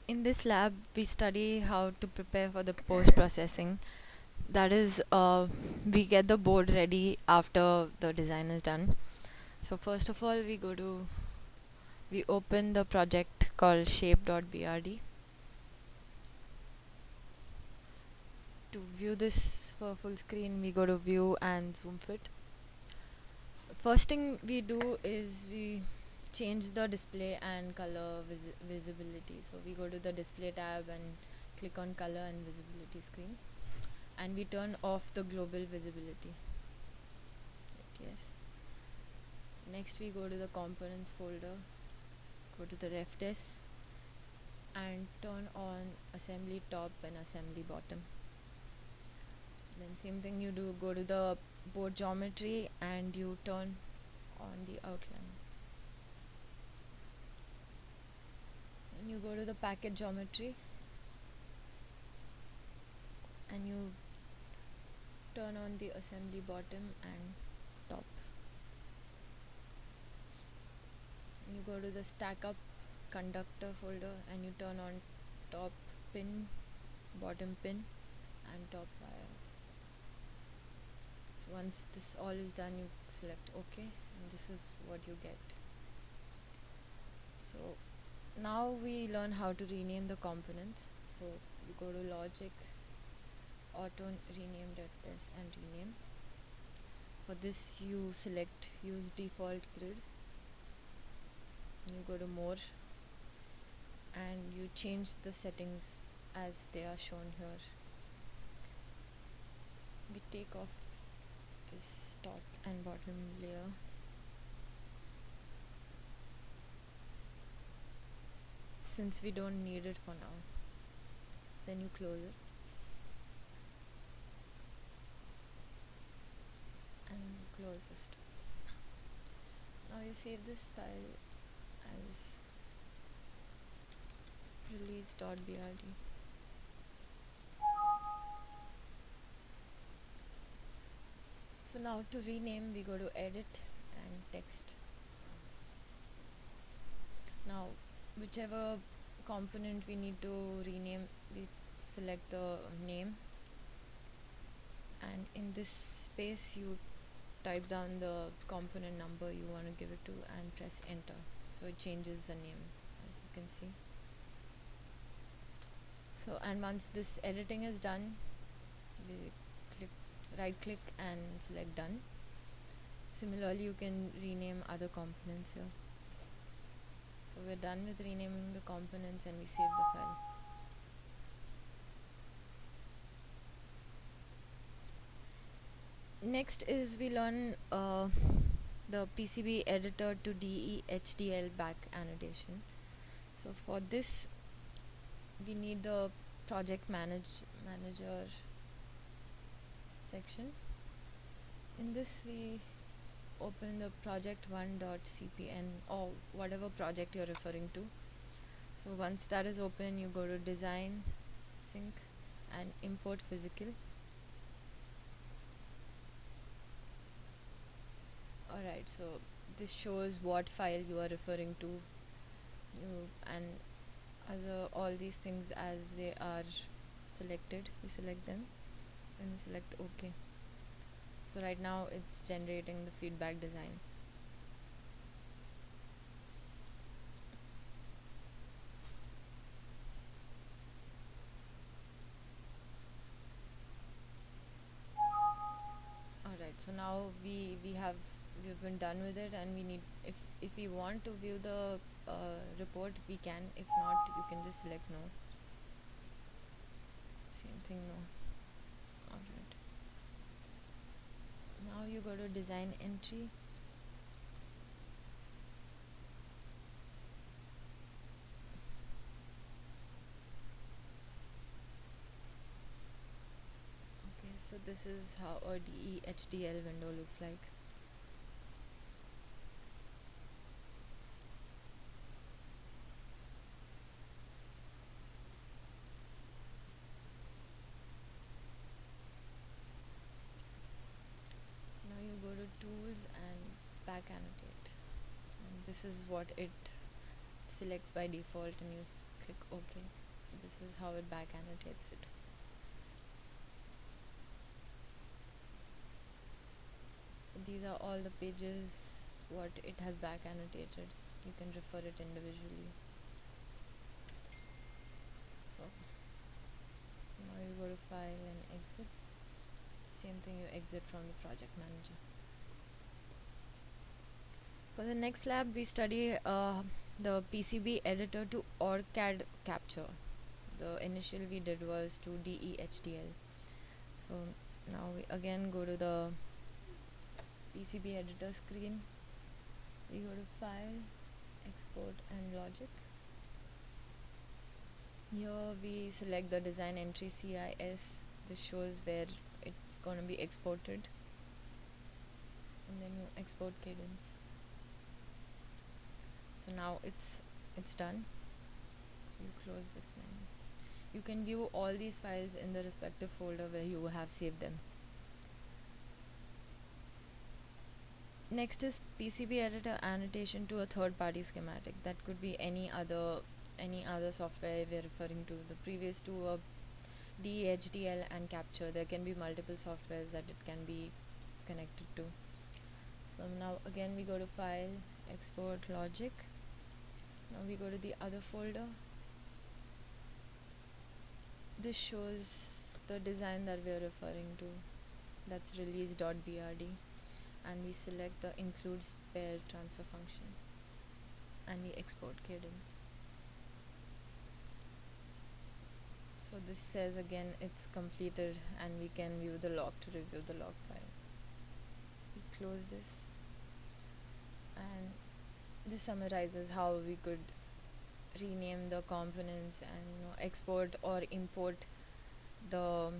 In this lab, we study how to prepare for the post-processing. That is, we get the board ready after the design is done. So first of all, we open the project called shape.brd. To view this for full screen, we go to view and zoom fit. First thing we do is we change the display and color visibility. So we go to the display tab and click on color and visibility screen, and we turn off the global visibility. Select yes. Next we go to the components folder, go to the refdes and turn on assembly top and assembly bottom. Then same thing you do, go to the board geometry and you turn on the outline. And you go to the packet geometry and you turn on the assembly bottom and top. And you go to the stack up conductor folder and you turn on top pin, bottom pin and top wires. So once this all is done, you select OK, and this is what you get. So now we learn how to rename the components. So you go to logic, auto rename refdes and rename. For this you select use default grid. You go to more and you change the settings as they are shown here. We take off this top and bottom layer. Since we don't need it for now. Then you close it. And close this too. Now you save this file as release.brd. So now to rename, we go to edit and text. Now whichever component we need to rename, we select the name, and in this space you type down the component number you want to give it to and press enter, so it changes the name, as you can see. So and once this editing is done, we right click and select done. Similarly you can rename other components here. So we're done with renaming the components and we save the file. Next is we learn the PCB editor to DE-HDL back annotation. So for this we need the project manager section. In this we open the project1.cpn or whatever project you're referring to. So once that is open, you go to design, sync and import physical. Alright, so this shows what file you are referring to, and all these things as they are selected, we select them and we select OK. So right now it's generating the feedback design. Alright, so now we've been done with it, and we need, if we want to view the report, we can. If not, you can just select no. Same thing, no. Alright. Now you go to design entry. Okay, so this is how a DE-HDL window looks like. Now you go to tools and back annotate, and this is what it selects by default, and you click OK. So this is how it back annotates it. So these are all the pages what it has back annotated. You can refer it individually. So now you go to file and exit. Same thing, you exit from the project manager. For the next lab, we study the PCB editor to OrCAD capture. The initial we did was to DEHDL. So now we again go to the PCB editor screen. We go to file, export and logic. Here we select the design entry CIS. This shows where it's going to be exported. And then you export cadence. So now it's done. So you close this menu. You can view all these files in the respective folder where you have saved them. Next is PCB editor annotation to a third-party schematic. That could be any other software we're referring to. The previous two were DHDL and capture. There can be multiple softwares that it can be connected to. So now again we go to file, export, logic. Now we go to the other folder. This shows the design that we're referring to. That's release.brd. And we select the include pair transfer functions. And we export cadence. So this says again it's completed and we can view the log to review the log file. We close this. And this summarizes how we could rename the components and export or import the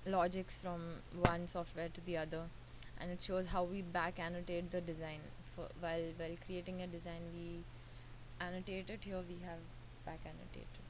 logics from one software to the other, and it shows how we back annotate the design. While creating a design we annotate it, here we have back annotated.